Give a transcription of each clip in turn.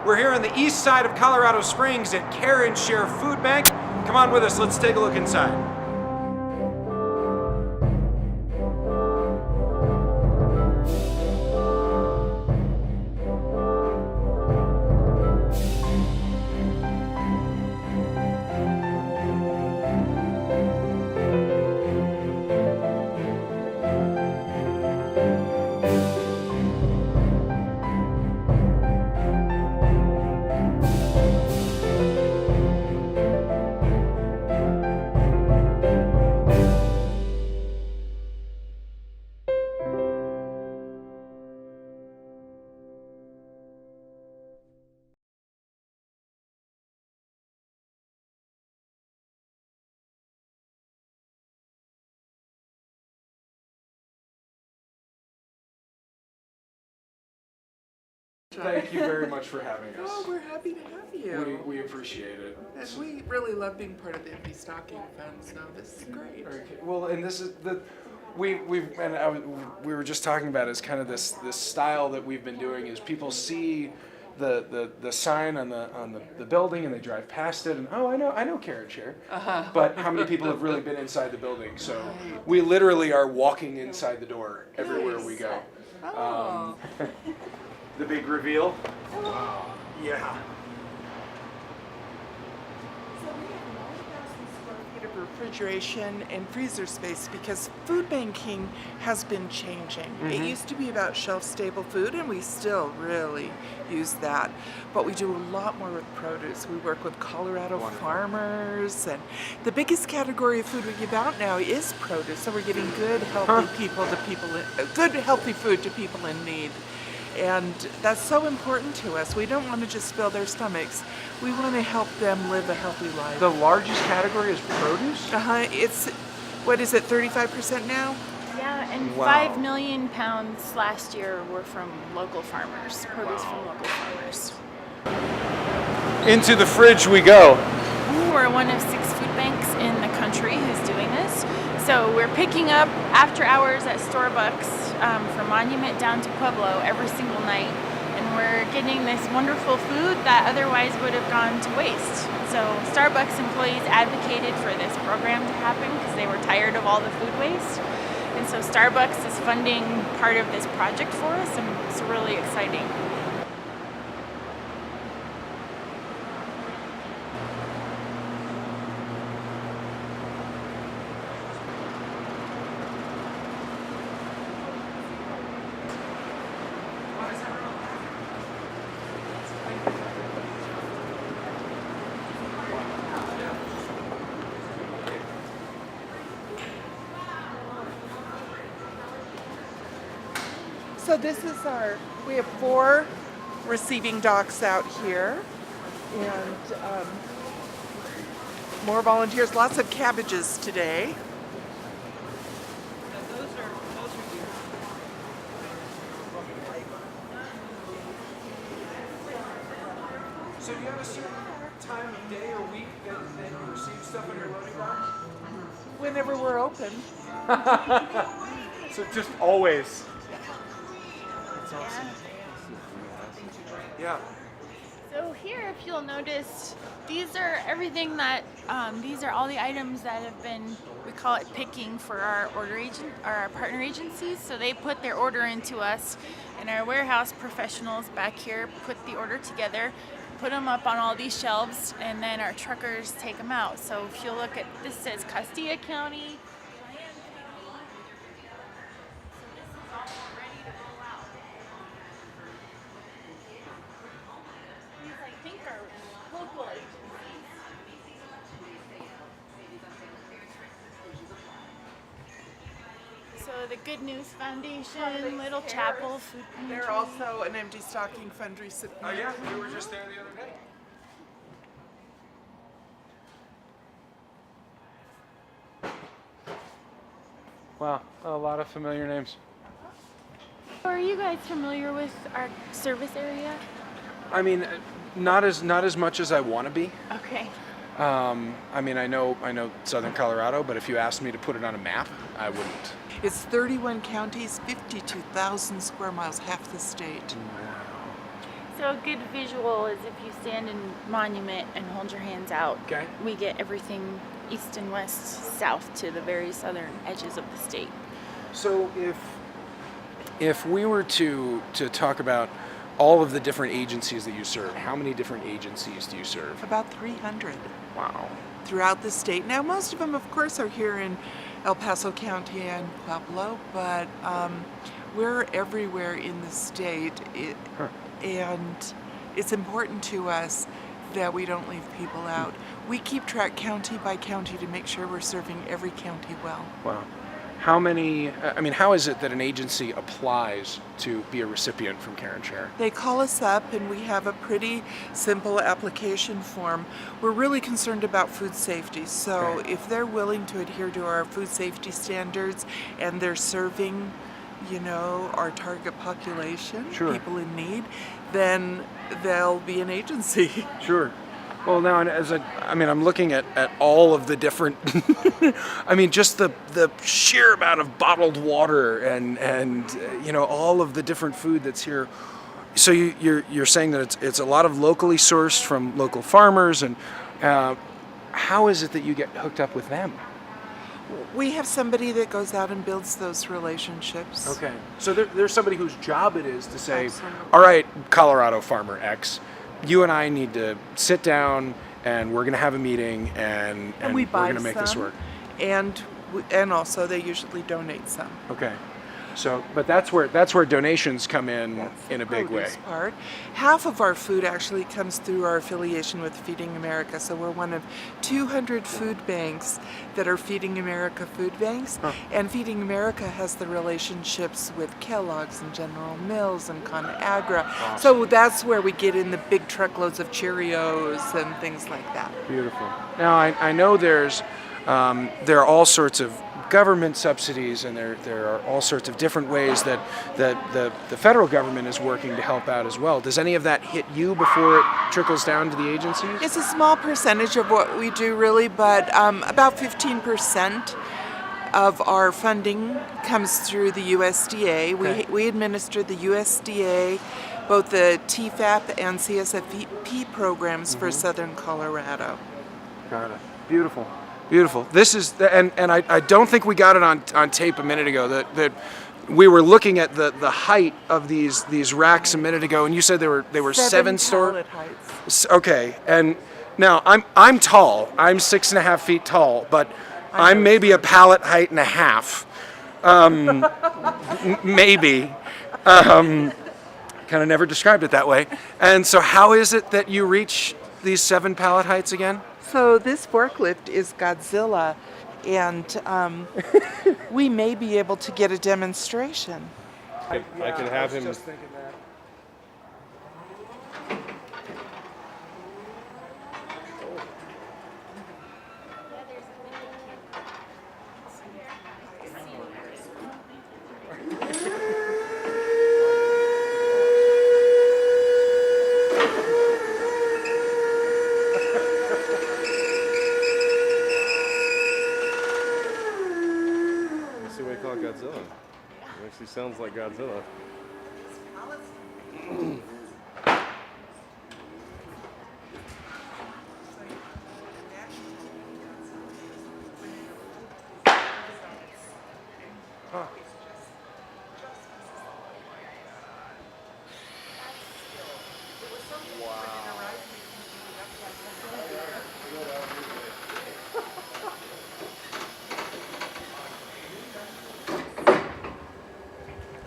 We're here on the east side of Colorado Springs at Care and Share Food Bank. Come on with us, let's take a look inside. Thank you very much for having us. Oh, we're happy to have you. We appreciate it. And we really love being part of the Empty Stocking Fund, so this is great. Okay. Well, and this is we were just talking about is kind of this style that we've been doing is people see the sign on the building and they drive past it and I know Care and Share, but how many people have really been inside the building? So we literally are walking inside the door everywhere we go. Oh. The big reveal. Wow. Yeah. So we have 9,000 square feet of refrigeration and freezer space because food banking has been changing. It used to be about shelf-stable food, and we still really use that. But we do a lot more with produce. We work with Colorado farmers, and the biggest category of food we give out now is produce. So we're giving good, healthy healthy food to people in need. And that's so important to us. We don't want to just fill their stomachs. We want to help them live a healthy life. The largest category is produce? It's, what is it, 35% now? Yeah, and Wow. 5 million pounds last year were from local farmers, produce from local farmers. Into the fridge we go. We're one of 6 food banks in the country who's doing this. So we're picking up after hours at Starbucks from Monument down to Pueblo every single night. And we're getting this wonderful food that otherwise would have gone to waste. So Starbucks employees advocated for this program to happen because they were tired of all the food waste. And so Starbucks is funding part of this project for us, and it's really exciting. So this is we have 4 receiving docks out here, and more volunteers, lots of cabbages today. So do you have a certain time of day or week that you receive stuff in your loading dock? Whenever we're open. So just always. That's awesome. Yeah. So here, if you'll notice, these are everything that, these are all the items that have been, we call it picking for our our partner agencies. So they put their order into us, and our warehouse professionals back here put the order together, put them up on all these shelves, and then our truckers take them out. So if you look at, this says Castilla County. So the Good News Foundation, Little Chapel, Food Pantry. They're also an Empty Stocking Fund recipient. Oh yeah, we were just there the other day. Wow, a lot of familiar names. Are you guys familiar with our service area? I mean, not as much as I want to be. Okay. I mean, I know Southern Colorado, but if you asked me to put it on a map, I wouldn't. It's 31 counties, 52,000 square miles, half the state. Wow. So a good visual is if you stand in Monument and hold your hands out. Okay. We get everything east and west, south to the very southern edges of the state. So if we were to talk about all of the different agencies that you serve, how many different agencies do you serve? About 300 Wow. throughout the state. Now, most of them, of course, are here in El Paso County and Pueblo, but we're everywhere in the state. And it's important to us that we don't leave people out. We keep track county by county to make sure we're serving every county well. Wow. How many, how is it that an agency applies to be a recipient from Care and Share? They call us up and we have a pretty simple application form. We're really concerned about food safety, so Okay. if they're willing to adhere to our food safety standards and they're serving, our target population, Sure. people in need, then they'll be an agency. Sure. Well, now, I'm looking at all of the different, just the sheer amount of bottled water and all of the different food that's here. So you're saying that it's a lot of locally sourced from local farmers, and how is it that you get hooked up with them? We have somebody that goes out and builds those relationships. Okay. So there's somebody whose job it is to say, Absolutely. all right, Colorado farmer X, you and I need to sit down and we're going to have a meeting and we we're buy going to make this some, work. and also they usually donate some. Okay. So, but that's where donations come in a big way. Produce part. Half of our food actually comes through our affiliation with Feeding America. So we're one of 200 food banks that are Feeding America food banks. Huh. And Feeding America has the relationships with Kellogg's and General Mills and ConAgra. Awesome. So that's where we get in the big truckloads of Cheerios and things like that. Beautiful. Now, I know there are all sorts of government subsidies, and there are all sorts of different ways that the federal government is working to help out as well. Does any of that hit you before it trickles down to the agencies? It's a small percentage of what we do, really, but about 15% of our funding comes through the USDA. Okay. We administer the USDA, both the TFAP and CSFP programs for Southern Colorado. Got it. Beautiful. Beautiful. This is, and I don't think we got it on tape a minute ago, that we were looking at the height of these racks a minute ago, and you said they were seven pallet heights. Okay, and now I'm tall. I'm 6.5 feet tall, but I'm maybe a pallet height and a half. Maybe. Kind of never described it that way. And so how is it that you reach these 7 pallet heights again? So this forklift is Godzilla, and we may be able to get a demonstration. I can have him. Just thinking that. Let's see what they call Godzilla. It actually sounds like Godzilla.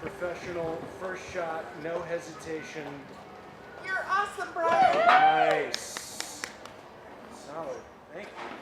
Professional, first shot, no hesitation. You're awesome, Brian. Nice. Solid. Thank you.